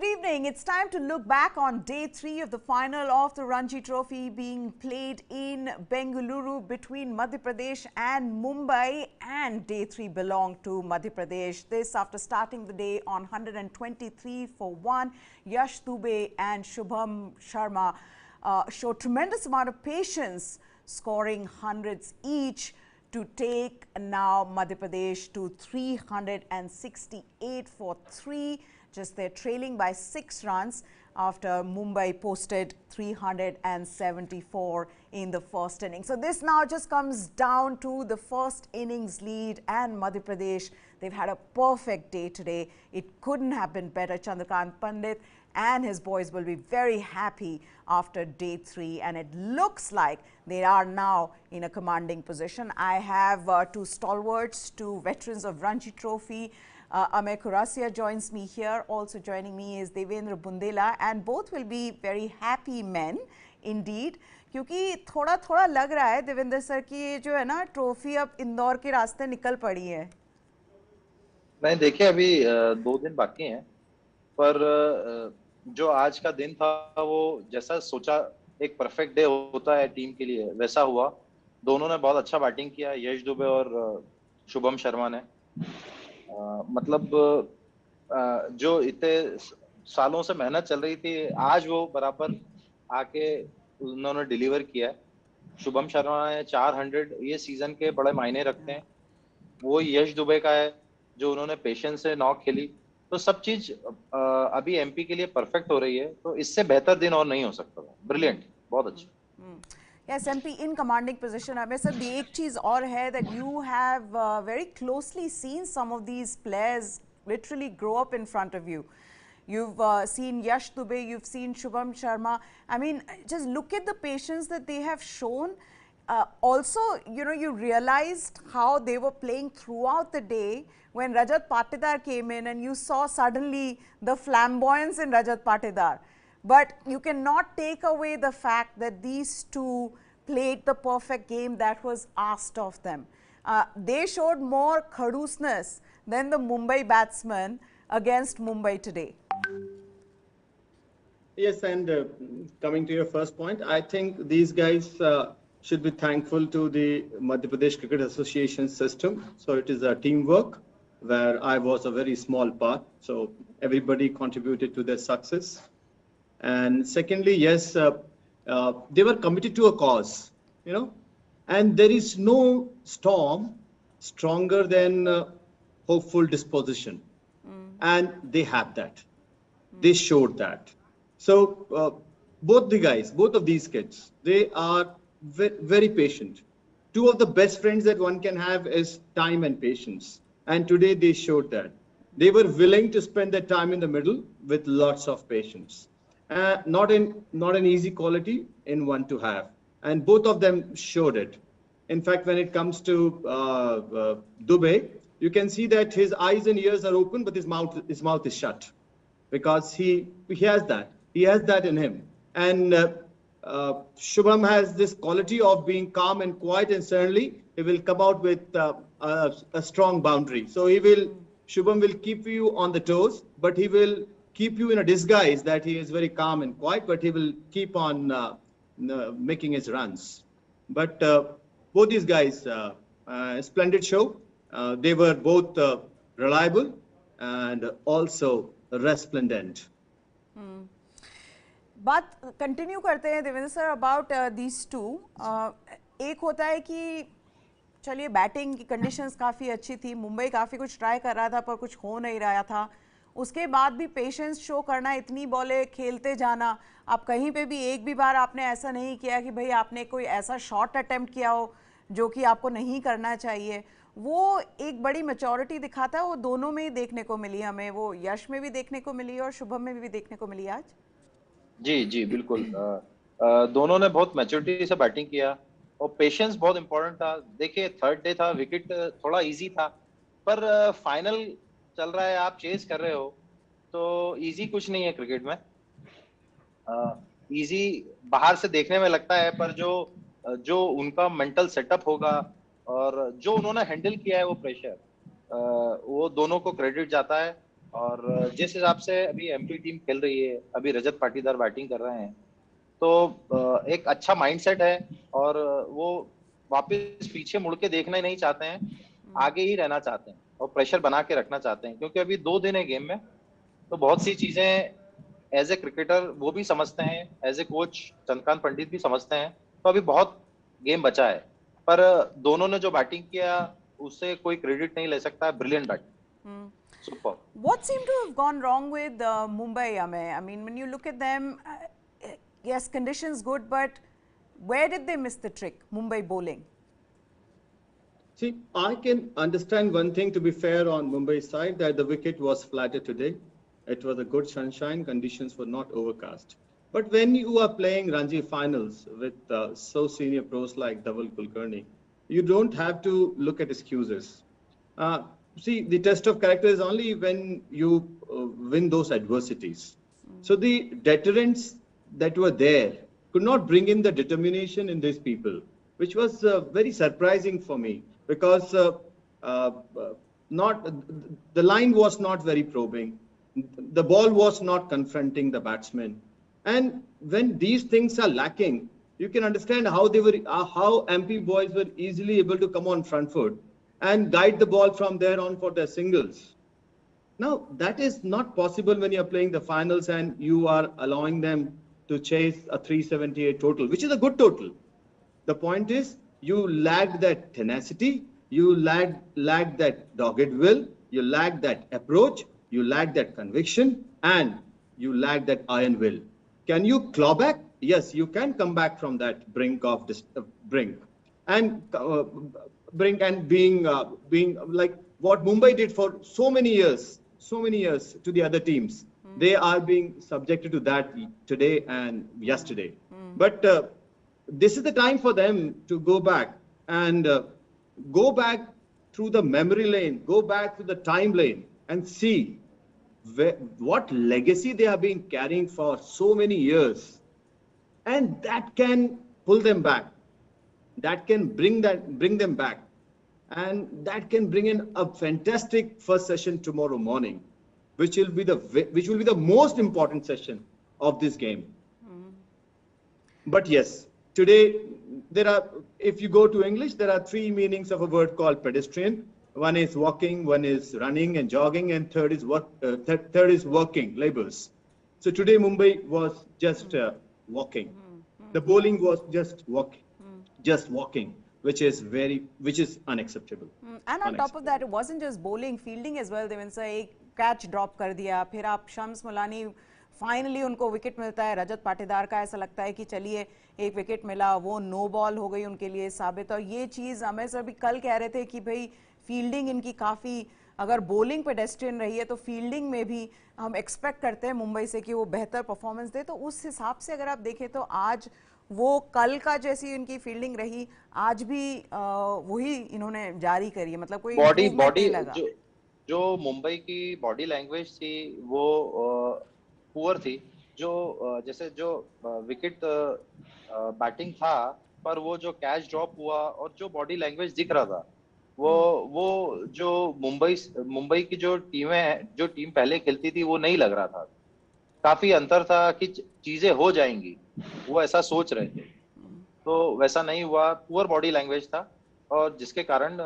evening. It's time to look back on day 3 of the final of the Ranji Trophy being played in Bengaluru between Madhya Pradesh and Mumbai, and day 3 belonged to Madhya Pradesh. This after starting the day on 123 for 1. Yash Dubey and Shubham Sharma showed tremendous amount of patience, scoring hundreds each to take now Madhya Pradesh to 368 for 3. Just they're trailing by 6 runs after Mumbai posted 374 in the first inning. So this now just comes down to the first innings lead, and Madhya Pradesh, they've had a perfect day today. It couldn't have been better. Chandrakant Pandit and his boys will be very happy after day 3, and it looks like they are now in a commanding position. I have two stalwarts, two veterans of Ranji Trophy. Amay Khurasiya joins me here. Also joining me is Devendra Bundela, and both will be very happy men indeed, क्योंकि थोड़ा लग रहा है Devendra sir की ये जो है ना ट्रॉफी अब इंदौर के रास्ते निकल पड़ी है। नहीं, देखिए अभी 2 दिन बाकी हैं, पर जो आज का दिन था वो जैसा सोचा एक परफेक्ट डे होता है टीम के लिए वैसा हुआ। दोनों ने बहुत अच्छा बैटिंग किया, यश दुबे और शुभम शर्मा ने। मतलब जो इतने सालों से मेहनत चल रही थी, आज वो बराबर आके उन्होंने डिलीवर किया है। शुभम शर्मा ने 400 ये सीजन के बड़े मायने रखते हैं। वो यश दुबे का है जो उन्होंने पेशेंस से नॉक खेली, तो सब चीज अभी एमपी के लिए परफेक्ट हो रही है, तो इससे बेहतर दिन और नहीं हो सकता। ब्रिलियंट, बहुत अच्छा। Yes, MP in commanding position. Amay sir, the एक चीज और है that you have very closely seen some of these players literally grow up in front of you. You've seen Yash Dubey, you've seen Shubham Sharma. I mean, just look at the patience that they have shown. Also, you know, you realized how they were playing throughout the day when Rajat Patidar came in, and you saw suddenly the flamboyance in Rajat Patidar. But you cannot take away the fact that these two played the perfect game that was asked of them. They showed more khadoosness than the Mumbai batsmen against Mumbai today. Yes, and coming to your first point, I think these guys should be thankful to the Madhya Pradesh Cricket Association system. So it is a teamwork where I was a very small part. So everybody contributed to their success. And secondly, yes, they were committed to a cause, you know, and there is no storm stronger than hopeful disposition. And they had that. They showed that. So both of these kids, they are very patient. Two of the best friends that one can have is time and patience. And today they showed that. They were willing to spend their time in the middle with lots of patience. Not an easy quality in one to have, and both of them showed it. In fact, when it comes to Dubey, you can see that his eyes and ears are open, but his mouth is shut, because he has that in him. And Shubham has this quality of being calm and quiet, and certainly he will come out with a strong boundary. So Shubham will keep you on the toes, but he will keep you in a disguise that he is very calm and quiet, but he will keep on making his runs. But both these guys, splendid show. They were both reliable and also resplendent. बात continue करते हैं Devendra sir about these two. एक होता है कि चलिए batting की conditions काफ़ी अच्छी थी, मुंबई काफ़ी कुछ ट्राई कर रहा था पर कुछ हो नहीं रहा था, उसके बाद भी पेशेंस शो करना, इतनी बॉलें खेलते जाना। आप कहीं पे भी एक भी बार आपने ऐसा नहीं किया कि भाई आपने कोई ऐसा शॉट अटेम्प्ट किया हो जो कि आपको नहीं करना चाहिए। वो एक बड़ी मैच्योरिटी दिखाता है, वो दोनों में ही देखने को मिली हमें, वो यश में भी देखने को मिली और शुभम में भी देखने को मिली आज। जी बिल्कुल, दोनों ने बहुत मैच्योरिटी से बैटिंग किया और पेशेंस बहुत इंपॉर्टेंट था। देखिए थर्ड डे था, विकेट थोड़ा इजी था, पर फाइनल चल रहा है, आप चेस कर रहे हो, तो इजी कुछ नहीं है क्रिकेट में। इजी बाहर से देखने में लगता है, पर जो उनका मेंटल सेटअप होगा और जो उन्होंने हैंडल किया है वो प्रेशर, वो दोनों को क्रेडिट जाता है। और जिस हिसाब से अभी एमपी टीम खेल रही है, अभी रजत पाटीदार बैटिंग कर रहे हैं, तो एक अच्छा माइंडसेट है और वो वापस पीछे मुड़ के देखना ही नहीं चाहते हैं, आगे ही रहना चाहते हैं और प्रेशर बना के रखना चाहते हैं, क्योंकि अभी 2 दिन है गेम में। तो बहुत सी चीजें एज ए क्रिकेटर वो भी समझते हैं, as a coach Chandrakant Pandit भी समझते हैं। तो अभी बहुत गेम बचा है, पर दोनों ने जो बैटिंग किया उससे कोई क्रेडिट नहीं ले सकता। Brilliant batting, super. What seemed to have gone wrong with Mumbai, Amay? I mean, when you look at them, yes, conditions good, but where did they miss the trick, Mumbai bowling? See, I can understand one thing, to be fair, on Mumbai's side, that the wicket was flatter today. It was a good sunshine, conditions were not overcast. But when you are playing Ranji finals with so senior pros like Dhaval Kulkarni, you don't have to look at excuses. See, the test of character is only when you win those adversities. So the deterrents that were there could not bring in the determination in these people, which was very surprising for me, because not the line was not very probing, the ball was not confronting the batsman, and when these things are lacking, you can understand how they were how MP boys were easily able to come on front foot and guide the ball from there on for their singles. Now, that is not possible when you are playing the finals and you are allowing them to chase a 378 total, which is a good total. The point is, you lacked that tenacity, you lacked that dogged will, you lacked that approach, you lacked that conviction, and you lacked that iron will. Can you claw back? Yes, you can come back from that brink of this brink, and being like what Mumbai did for so many years to the other teams. They are being subjected to that today and yesterday. But this is the time for them to go back and go back through the memory lane, go back to the time lane, and see what legacy they have been carrying for so many years, and that can pull them back, that can bring them back, and that can bring in a fantastic first session tomorrow morning, which will be the most important session of this game. But yes, today there are, if you go to English, there are 3 meanings of a word called pedestrian. One is walking, one is running and jogging, and third is working, labors. So today Mumbai was just walking. The bowling was just walking, which is unacceptable. And on top of that, it wasn't just bowling, fielding as well. Devendra, एक catch drop कर दिया, फिर आप Shams Mulani finally उनको wicket मिलता है, रजत पाटीदार का ऐसा लगता है कि चलिए एक विकेट मिला, वो नो बॉल हो गई उनके लिए साबित। और ये चीज़ हमें सर भी कल कह रहे थे कि भाई फील्डिंग इनकी काफ़ी, अगर बॉलिंग पेडेस्ट्रियन रही है तो फील्डिंग में भी हम एक्सपेक्ट करते हैं मुंबई से कि वो बेहतर परफॉर्मेंस दे। तो उस हिसाब से अगर आप देखें तो आज वो कल का जैसी इनकी फील्डिंग रही, आज भी वही इन्होंने जारी करी है, मतलब कोई बॉडी नहीं लगा। जो मुंबई की बॉडी लैंग्वेज थी वो पुअर थी। जो जैसे जो विकेट बैटिंग था, पर वो जो कैच ड्रॉप हुआ और जो बॉडी लैंग्वेज दिख रहा था, वो जो मुंबई की जो टीम पहले खेलती थी वो नहीं लग रहा था। काफी अंतर था कि चीजें हो जाएंगी, वो ऐसा सोच रहे थे, तो वैसा नहीं हुआ। पुअर बॉडी लैंग्वेज था और जिसके कारण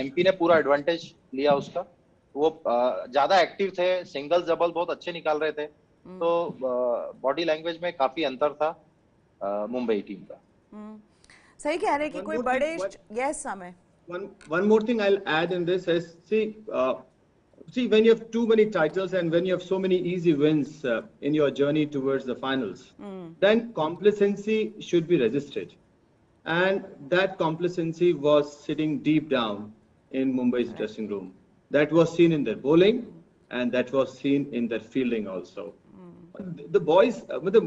एमपी ने पूरा एडवांटेज लिया उसका। वो ज्यादा एक्टिव थे, सिंगल डबल बहुत अच्छे निकाल रहे थे, तो बॉडी लैंग्वेज में काफी अंतर था मुंबई टीम का। सही कह रहे हैं कि कोई बड़े यस समय। One more thing I'll add in this is, see, when you have too many titles and when you have so many easy wins in your journey towards the finals, then complacency should be resisted. And that complacency was sitting deep down in Mumbai's dressing room. That was seen in their bowling, and that was seen in their fielding also. The boys, the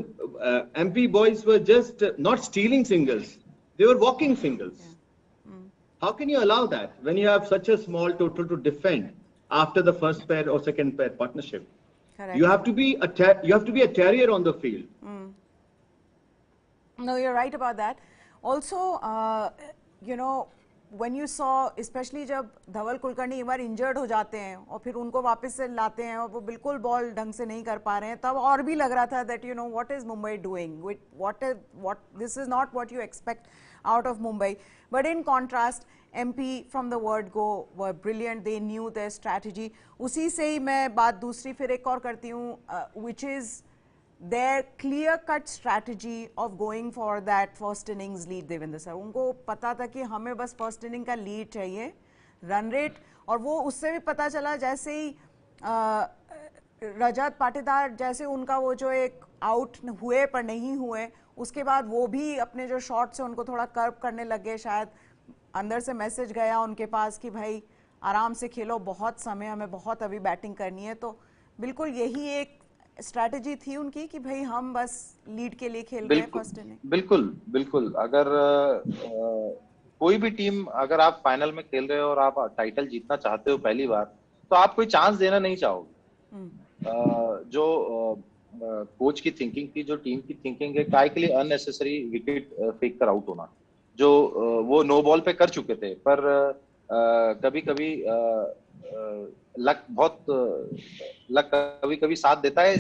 MP boys were just not stealing singles, they were walking singles. How can you allow that when you have such a small total to defend after the first pair or second pair partnership? Correct. You have to be a terrier on the field. No, you're right about that. Also, you know, when you saw, especially जब धवल कुलकर्णी एक बार injured हो जाते हैं और फिर उनको वापस से लाते हैं और वो बिल्कुल बॉल ढंग से नहीं कर पा रहे हैं, तब और भी लग रहा था that you know what is Mumbai doing? What this is not what you expect out of Mumbai. But in contrast, MP from the word go were brilliant. They knew their strategy. उसी से ही मैं बात दूसरी फिर एक और करती हूँ, which is their clear-cut strategy of going for that first innings lead. Devendra sir, उनको पता था कि हमें बस first inning का lead चाहिए, run rate, और वो उससे भी पता चला जैसे ही रजत पाटीदार जैसे उनका वो जो एक आउट हुए पर नहीं हुए, उसके बाद वो भी अपने जो शॉट से उनको थोड़ा कर्व करने लगे, शायद अंदर से मैसेज गया उनके पास कि भाई आराम से खेलो, बहुत समय हमें बहुत अभी बैटिंग करनी है. तो बिल्कुल यही एक स्ट्रैटेजी थी उनकी कि भाई हम बस लीड के लिए खेल रहे हैं फर्स्ट इनिंग. बिल्कुल बिल्कुल. अगर कोई भी टीम, अगर आप फाइनल में खेल रहे हो और आप टाइटल जीतना चाहते हो पहली बार, तो आप कोई चांस देना नहीं चाहोगे. जो कोच की थिंकिंग थी, जो टीम की थिंकिंग है, काय के लिए अननेसेसरी विकेट फेंक कर आउट होना, जो वो नो बॉल पे कर चुके थे. पर कभी कभी लक कभी कभी साथ देता है.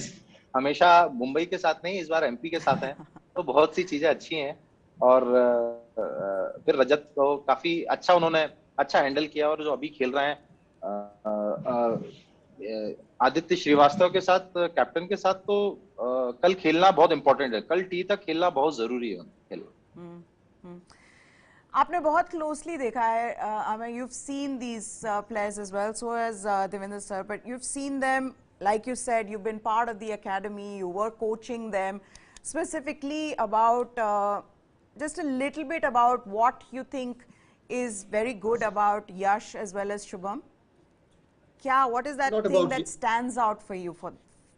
हमेशा मुंबई के साथ नहीं, इस बार एमपी के साथ है, तो बहुत सी चीजें अच्छी हैं. और फिर रजत को काफी अच्छा उन्होंने हैंडल किया. और जो अभी खेल रहे हैं आदित्य श्रीवास्तव के साथ, कैप्टन के साथ, तो कल खेलना बहुत इंपॉर्टेंट है. कल टी तक खेलना बहुत जरूरी है खेलना. आपने बहुत क्लोजली देखा है, Amay, you've seen these players as well, so has Devendra sir, but you've seen them, like you said, you've been part of the academy, you were coaching them. Specifically about, just a little bit about what you think is very good about Yash as well as Shubham. What is that thing that stands out for you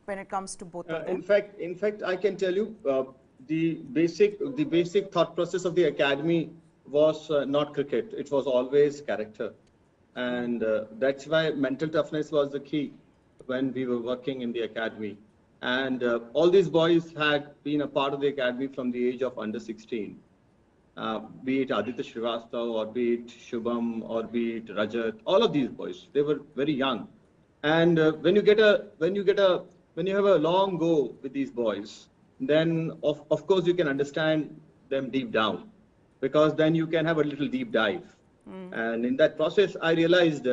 when it comes to both of them? In fact, I can tell you the basic thought process of the academy was not cricket. It was always character, and that's why mental toughness was the key when we were working in the academy. And all these boys had been a part of the academy from the age of under 16. Be it Aditya Srivastav, or be it Shubham, or be it Rajat, all of these boys, they were very young. And when you have a long go with these boys, then of course you can understand them deep down, because then you can have a little deep dive. And in that process, I realized,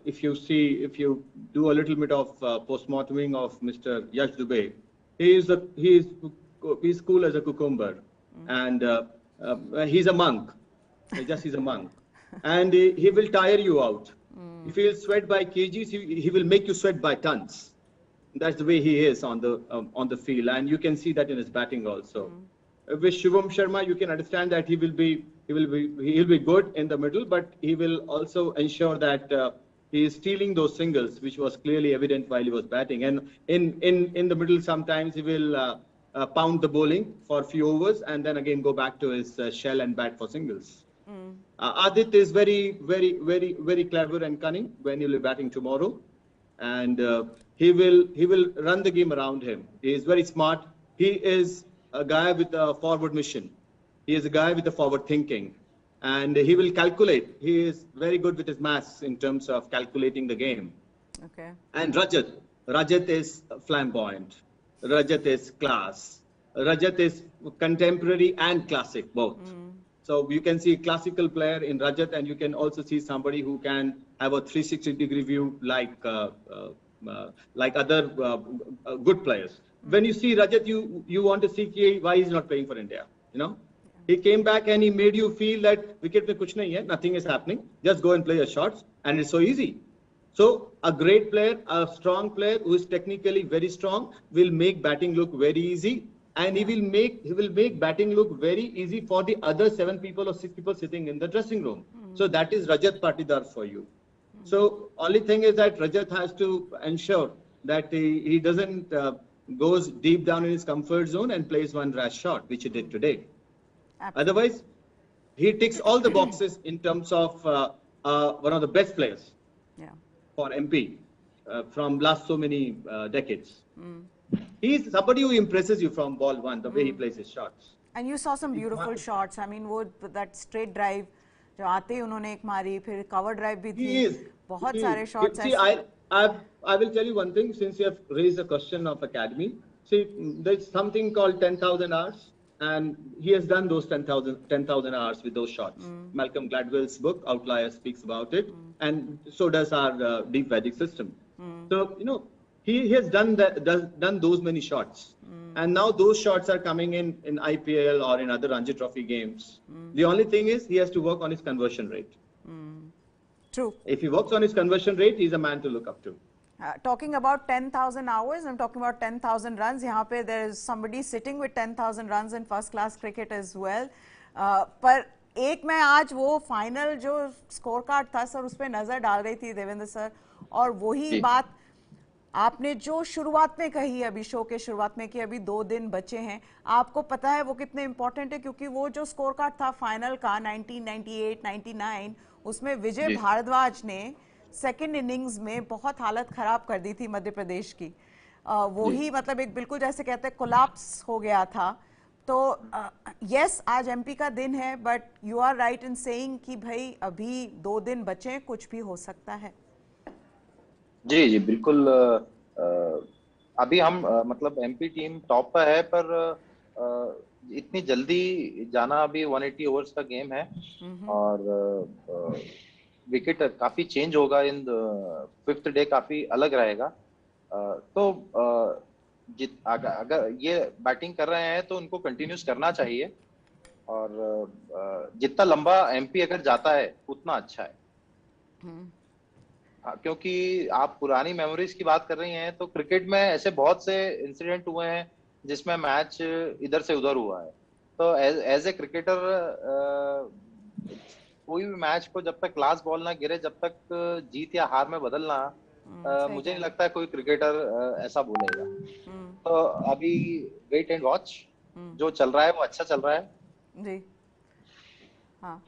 if you do a little bit of post-morteming of Mr. Yash Dubey, he's cool as a cucumber, and he's a monk. He's a monk, and he will tire you out. If he'll sweat by kgs, he will make you sweat by tons. That's the way he is on the field, and you can see that in his batting also. With Shubham Sharma, you can understand that he'll be good in the middle, but he will also ensure that he is stealing those singles, which was clearly evident while he was batting. And in the middle, sometimes he will pound the bowling for a few overs and then again go back to his shell and bat for singles. Adit is very, very, very, very clever and cunning when he'll be batting tomorrow, and he will run the game around him. He is very smart. He is a guy with a forward mission. He is a guy with a forward thinking, and he will calculate. He is very good with his maths in terms of calculating the game. Okay. And Rajat is flamboyant. Rajat is class. Rajat is contemporary and classic both. So you can see a classical player in Rajat, and you can also see somebody who can have a 360-degree view like other good players. When you see Rajat, you want to see why he's not playing for India. You know, he came back and he made you feel that wicket mein kuch nahi hai, nothing is happening. Just go and play your shots, and it's so easy. So a great player, a strong player who is technically very strong, will make batting look very easy, and he will make batting look very easy for the other 7 people or 6 people sitting in the dressing room. So that is Rajat Patidar for you. So only thing is that Rajat has to ensure that he doesn't goes deep down in his comfort zone and plays one rash shot, which he did today. Absolutely. Otherwise, he ticks all the boxes in terms of one of the best players for MP from last so many decades. He's somebody who impresses you from ball one, the way he plays his shots. And you saw some beautiful shots. I mean, that straight drive, जो आते ही उन्होंने एक मारी, फिर cover drive भी He थी, is. बहुत He सारे is. शॉट्स See, ऐसे। I will tell you one thing. Since you have raised the question of academy, see, there's something called 10,000 hours, and he has done those 10,000 hours with those shots. Malcolm Gladwell's book Outlier speaks about it, and so does our deep Vedic system. So he has done that, done those many shots, and now those shots are coming in IPL or in other Ranji Trophy games. The only thing is he has to work on his conversion rate. True. If he works on his conversion rate, he's a man to look up to. Talking about 10,000 hours, I'm talking about 10,000 runs. यहाँ पे there is somebody sitting with 10,000 runs in first class cricket as well. पर एक मैं आज वो final जो score card था sir, उस पर नजर डाल रही थी देवेंद्र सर, और वही बात आपने जो शुरुआत में कही, अभी शो के शुरुआत में, कि अभी 2 दिन बचे हैं, आपको पता है वो कितने इंपॉर्टेंट है, क्योंकि वो जो स्कोर कार्ड था फाइनल का 1998-99, उसमें विजय भारद्वाज ने सेकंड इनिंग्स में बहुत हालत खराब कर दी थी मध्य प्रदेश की। वो ही मतलब एक बिल्कुल जैसे कहते हैं कोलैप्स हो गया था। तो यस, आज एमपी का दिन है, but you are right in saying कि भाई अभी 2 दिन बचे, कुछ भी हो सकता है। जी जी बिल्कुल। अभी हम मतलब एमपी टीम टॉप पर है, पर इतनी जल्दी जाना, अभी 180 ओवर्स का गेम है और विकेट काफी चेंज होगा। इन 5th डे काफी अलग रहेगा। तो अगर ये बैटिंग कर रहे हैं तो उनको कंटिन्यूस करना चाहिए, और जितना लंबा एमपी अगर जाता है उतना अच्छा है। क्योंकि आप पुरानी मेमोरीज की बात कर रही हैं, तो क्रिकेट में ऐसे बहुत से इंसिडेंट हुए हैं जिसमें मैच इधर से उधर हुआ है। तो एज ए क्रिकेटर कोई भी मैच को जब तक लास्ट बॉल ना गिरे, जब तक जीत या हार में बदलना, मुझे नहीं लगता है कोई क्रिकेटर ऐसा बोलेगा। तो अभी वेट एंड वॉच, जो चल रहा है वो अच्छा चल रहा है जी। हाँ,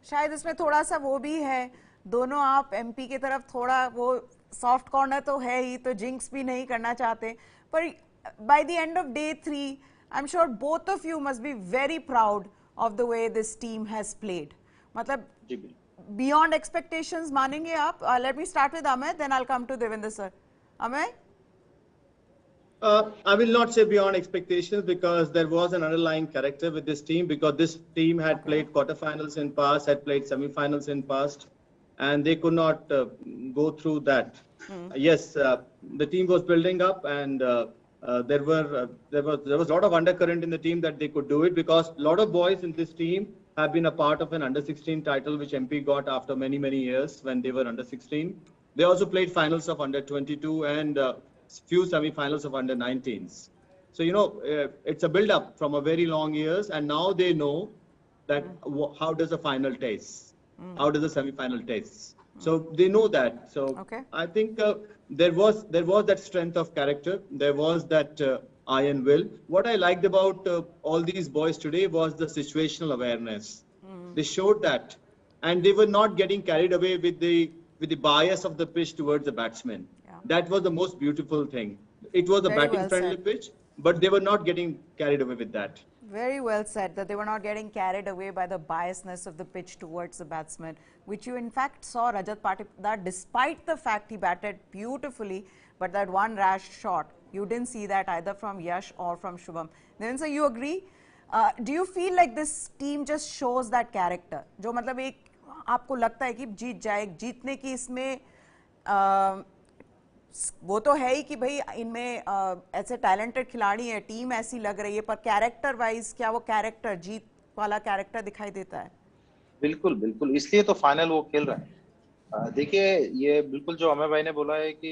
शायद इसमें थोड़ा सा वो भी है, दोनों आप एमपी की तरफ थोड़ा वो सॉफ्ट कॉर्नर तो है ही, तो जिंक्स भी नहीं करना चाहते, पर by the end of day 3 I am sure both of you must be very proud of the way this team has played. मतलब बियॉन्ड एक्सपेक्टेशंस मानेंगे आप? Let me start with Amay, then I will come to Devendra sir. Amay? I will not say beyond expectations, because there was an underlying character with this team, because this team had played quarterfinals in past, had played semi-finals in past, and they could not go through that. Yes, the team was building up, and there was a lot of undercurrent in the team that they could do it, because a lot of boys in this team have been a part of an under-16 title which MP got after many years when they were under-16. They also played finals of under-22 and few semi-finals of under-19s. So it's a build-up from a very long years, and now they know that how does a final taste, how does a semi-final taste. So they know that. So I think there was that strength of character. There was that iron will. What I liked about all these boys today was the situational awareness. They showed that, and they were not getting carried away with the bias of the pitch towards the batsman. That was the most beautiful thing. It was a batting-friendly pitch, but they were not getting carried away with that. Very well said, that they were not getting carried away by the biasness of the pitch towards the batsman, which you in fact saw Rajat Patidar, despite the fact he batted beautifully, but that one rash shot, you didn't see that either from Yash or from Shubham. Then, sir, you agree? Do you feel like this team just shows that character? जो मतलब एक आपको लगता है कि जीत जाए, जीतने की इसमें वो तो है ही कि भाई इनमें ऐसे टैलेंटेड खिलाड़ी है, टीम ऐसी लग रही है, पर कैरेक्टर वाइज क्या वो कैरेक्टर, जीत वाला कैरेक्टर दिखाई देता है? बिल्कुल बिल्कुल, इसलिए तो फाइनल वो खेल रहे हैं। देखिए, ये बिल्कुल जो अमय भाई ने बोला है कि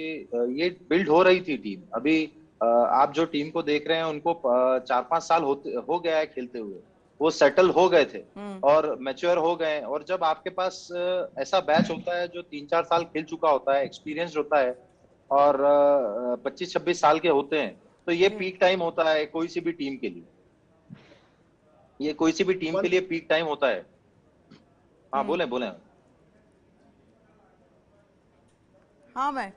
ये बिल्ड हो रही थी टीम। अभी आप जो टीम को देख रहे हैं, उनको 4-5 साल हो गया है खेलते हुए, वो सेटल हो गए थे और मैच्योर हो गए। और जब आपके पास ऐसा बैच होता है जो 3-4 साल खेल चुका होता है, एक्सपीरियंस होता है, और 25-26 साल के होते हैं, तो ये पीक टाइम होता है कोई सी भी टीम के लिए। ये कोई सी भी टीम के लिए पीक टाइम होता है। हाँ, बोले। हाँ, मैं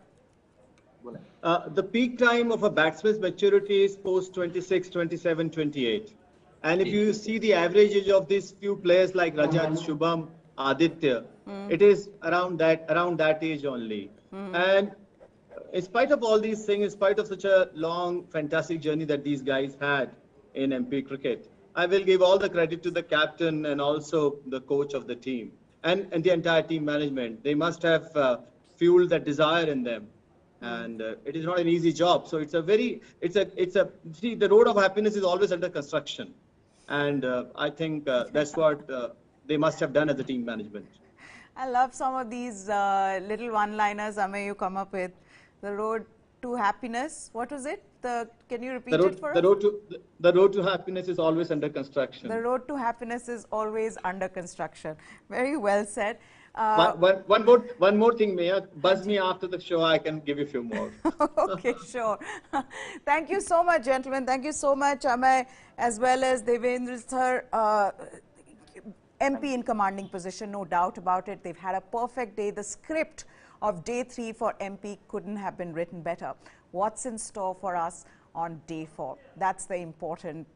the peak time of a batsman's maturity is post 26, 27, 28. And if you see the average age of these few players like Rajat, Shubham, Aditya. It is around that age only. And in spite of all these things, in spite of such a long, fantastic journey that these guys had in MP cricket, I will give all the credit to the captain and also the coach of the team and the entire team management. They must have fueled that desire in them. And it is not an easy job. So see, the road of happiness is always under construction. And I think that's what they must have done as a team management. I love some of these little one-liners, Amay, you come up with. The road to happiness. What was it? Can you repeat it for us? The road to happiness is always under construction. The road to happiness is always under construction. Very well said. One more thing, Meha. Buzz me after the show. I can give you a few more. Okay, sure. Thank you so much, gentlemen. Thank you so much, Amay, as well as Devendra sir. MP in commanding position, no doubt about it. They've had a perfect day. The script of day 3 for MP couldn't have been written better. What's in store for us on day 4? That's the important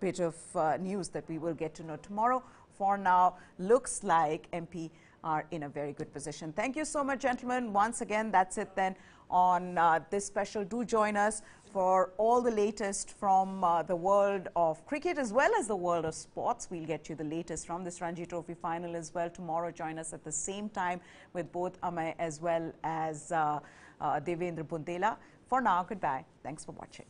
bit of news that we will get to know tomorrow. For now, looks like MP are in a very good position. Thank you so much, gentlemen. Once again, that's it then on this special. Do join us for all the latest from the world of cricket as well as the world of sports. We'll get you the latest from this Ranji Trophy final as well. Tomorrow, join us at the same time with both Amay as well as Devendra Bundela. For now, goodbye. Thanks for watching.